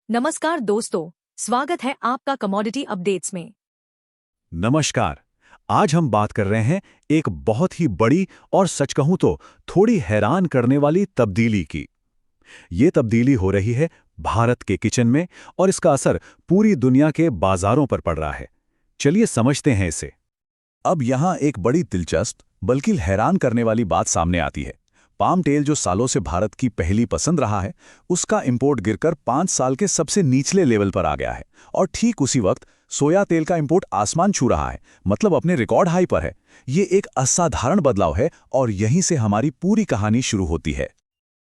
नमस्कार दोस्तों, स्वागत है आपका कमोडिटी अपडेट्स में। नमस्कार। आज हम बात कर रहे हैं एक बहुत ही बड़ी और सच कहूं तो थोड़ी हैरान करने वाली तब्दीली की। ये तब्दीली हो रही है भारत के किचन में और इसका असर पूरी दुनिया के बाजारों पर पड़ रहा है। चलिए समझते हैं इसे। अब यहाँ एक बड़ी दिलचस्प बल्कि हैरान करने वाली बात सामने आती है। पाम तेल जो सालों से भारत की पहली पसंद रहा है, उसका इंपोर्ट गिरकर 5 साल के सबसे निचले लेवल पर आ गया है। और ठीक उसी वक्त सोया तेल का इंपोर्ट आसमान छू रहा है, मतलब अपने रिकॉर्ड हाई पर है। ये एक असाधारण बदलाव है और यहीं से हमारी पूरी कहानी शुरू होती है।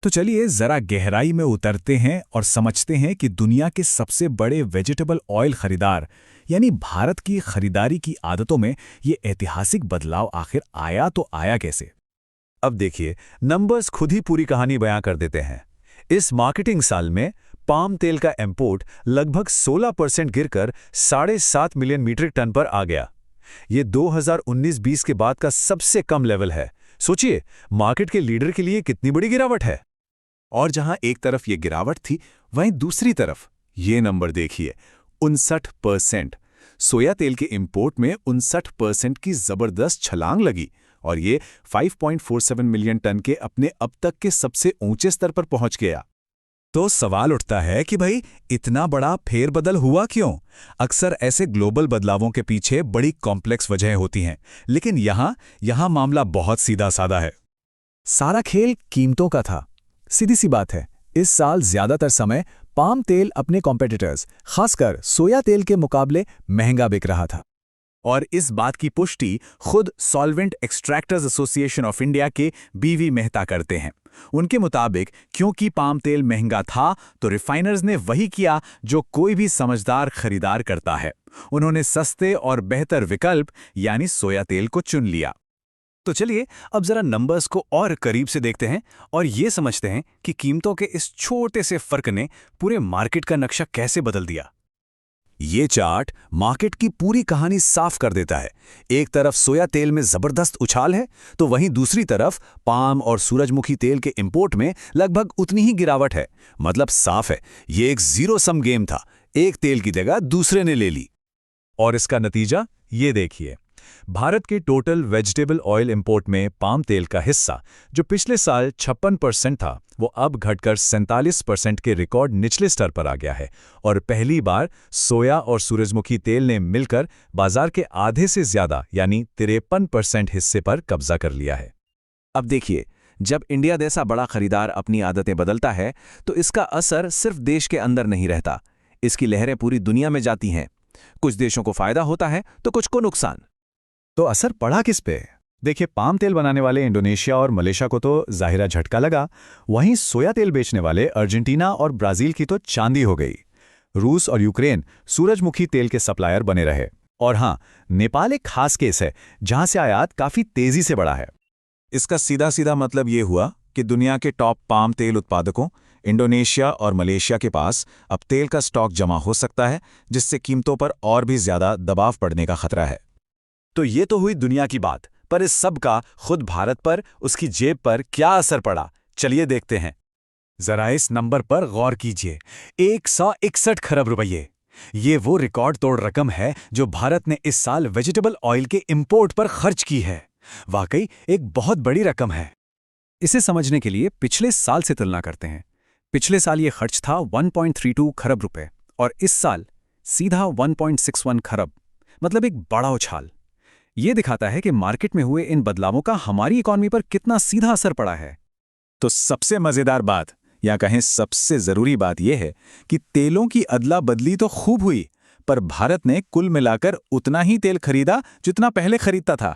तो चलिए जरा गहराई में उतरते हैं और समझते हैं कि दुनिया के सबसे बड़े वेजिटेबल ऑयल खरीदार यानी भारत की खरीदारी की आदतों में ये ऐतिहासिक बदलाव आखिर आया तो आया कैसे। अब देखिए, नंबर्स खुद ही पूरी कहानी बयां कर देते हैं। इस मार्केटिंग साल में पाम तेल का इंपोर्ट लगभग 16% गिरकर 7.5 मिलियन मीट्रिक टन पर आ गया। ये 2019-20 के बाद का सबसे कम लेवल है। सोचिए, मार्केट के लीडर के लिए कितनी बड़ी गिरावट है। और जहां एक तरफ ये गिरावट थी, वहीं दूसरी तरफ ये नंबर देखिए, 59%। सोया तेल के इंपोर्ट में 59% की जबरदस्त छलांग लगी और ये 5.47 मिलियन टन के अपने अब तक के सबसे ऊंचे स्तर पर पहुंच गया। तो सवाल उठता है कि भाई इतना बड़ा फेरबदल हुआ क्यों। अक्सर ऐसे ग्लोबल बदलावों के पीछे बड़ी कॉम्प्लेक्स वजहें होती हैं, लेकिन यहाँ मामला बहुत सीधा साधा है। सारा खेल कीमतों का था। सीधी सी बात है, इस साल ज्यादातर समय पाम तेल अपने कॉम्पिटिटर्स खासकर सोया तेल के मुकाबले महंगा बिक रहा था। और इस बात की पुष्टि खुद solvent extractors association of India के बीवी मेहता करते हैं। उनके मुताबिक क्योंकि पाम तेल महंगा था तो रिफाइनर्स ने वही किया जो कोई भी समझदार खरीदार करता है। उन्होंने सस्ते और बेहतर विकल्प यानी सोया तेल को चुन लिया। तो चलिए अब जरा नंबर्स को और करीब से देखते हैं और ये समझते हैं कि कीमतों के इस छोटे से फर्क ने पूरे मार्केट का नक्शा कैसे बदल दिया। ये चार्ट मार्केट की पूरी कहानी साफ कर देता है। एक तरफ सोया तेल में जबरदस्त उछाल है, तो वहीं दूसरी तरफ पाम और सूरजमुखी तेल के इंपोर्ट में लगभग उतनी ही गिरावट है। मतलब साफ है, ये एक जीरो सम गेम था। एक तेल की जगह दूसरे ने ले ली। और इसका नतीजा ये देखिए, भारत के टोटल वेजिटेबल ऑयल इंपोर्ट में पाम तेल का हिस्सा जो पिछले साल 56% था, वो अब घटकर 47% के रिकॉर्ड निचले स्तर पर आ गया है। और पहली बार सोया और सूरजमुखी तेल ने मिलकर बाजार के आधे से ज्यादा यानी 53% हिस्से पर कब्जा कर लिया है। अब देखिए, जब इंडिया जैसा बड़ा खरीदार अपनी आदतें बदलता है तो इसका असर सिर्फ देश के अंदर नहीं रहता, इसकी लहरें पूरी दुनिया में जाती हैं। कुछ देशों को फायदा होता है तो कुछ को नुकसान। तो असर पड़ा किस पे? देखिए, पाम तेल बनाने वाले इंडोनेशिया और मलेशिया को तो जाहिरा झटका लगा। वहीं सोया तेल बेचने वाले अर्जेंटीना और ब्राजील की तो चांदी हो गई। रूस और यूक्रेन सूरजमुखी तेल के सप्लायर बने रहे। और हां, नेपाल एक खास केस है जहां से आयात काफी तेजी से बढ़ा है। इसका सीधा सीधा मतलब ये हुआ कि दुनिया के टॉप पाम तेल उत्पादकों इंडोनेशिया और मलेशिया के पास अब तेल का स्टॉक जमा हो सकता है, जिससे कीमतों पर और भी ज्यादा दबाव पड़ने का खतरा है। तो ये तो हुई दुनिया की बात, पर इस सब का खुद भारत पर, उसकी जेब पर क्या असर पड़ा, चलिए देखते हैं। जरा इस नंबर पर गौर कीजिए, 161 खरब रुपये। ये वो रिकॉर्ड तोड़ रकम है जो भारत ने इस साल वेजिटेबल ऑयल के इंपोर्ट पर खर्च की है। वाकई एक बहुत बड़ी रकम है। इसे समझने के लिए पिछले साल से तुलना करते हैं। पिछले साल ये खर्च था 1.32 खरब रुपए और इस साल सीधा 1.61 खरब, मतलब एक बड़ा उछाल। ये दिखाता है कि मार्केट में हुए इन बदलावों का हमारी इकॉनमी पर कितना सीधा असर पड़ा है। तो सबसे मजेदार बात, या कहें सबसे जरूरी बात यह है कि तेलों की अदला बदली तो खूब हुई, पर भारत ने कुल मिलाकर उतना ही तेल खरीदा जितना पहले खरीदता था।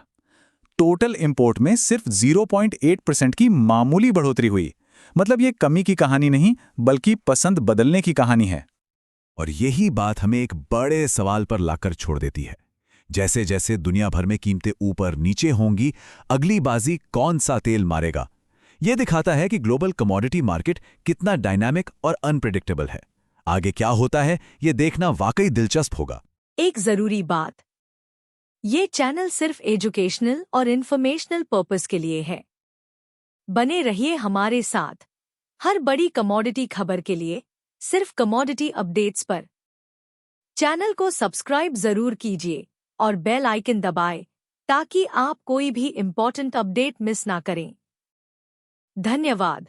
टोटल इंपोर्ट में सिर्फ 0.8% की मामूली बढ़ोतरी हुई। मतलब ये कमी की कहानी नहीं, बल्कि पसंद बदलने की कहानी है। और यही बात हमें एक बड़े सवाल पर लाकर छोड़ देती है। जैसे जैसे दुनिया भर में कीमतें ऊपर नीचे होंगी, अगली बाजी कौन सा तेल मारेगा? यह दिखाता है कि ग्लोबल कमोडिटी मार्केट कितना डायनामिक और अनप्रेडिक्टेबल है। आगे क्या होता है, यह देखना वाकई दिलचस्प होगा। एक जरूरी बात, ये चैनल सिर्फ एजुकेशनल और इन्फॉर्मेशनल पर्पस के लिए है। बने रहिए हमारे साथ हर बड़ी कमोडिटी खबर के लिए। सिर्फ कमोडिटी अपडेट्स पर। चैनल को सब्सक्राइब जरूर कीजिए और बेल आइकन दबाएं ताकि आप कोई भी इम्पोर्टेंट अपडेट मिस ना करें। धन्यवाद।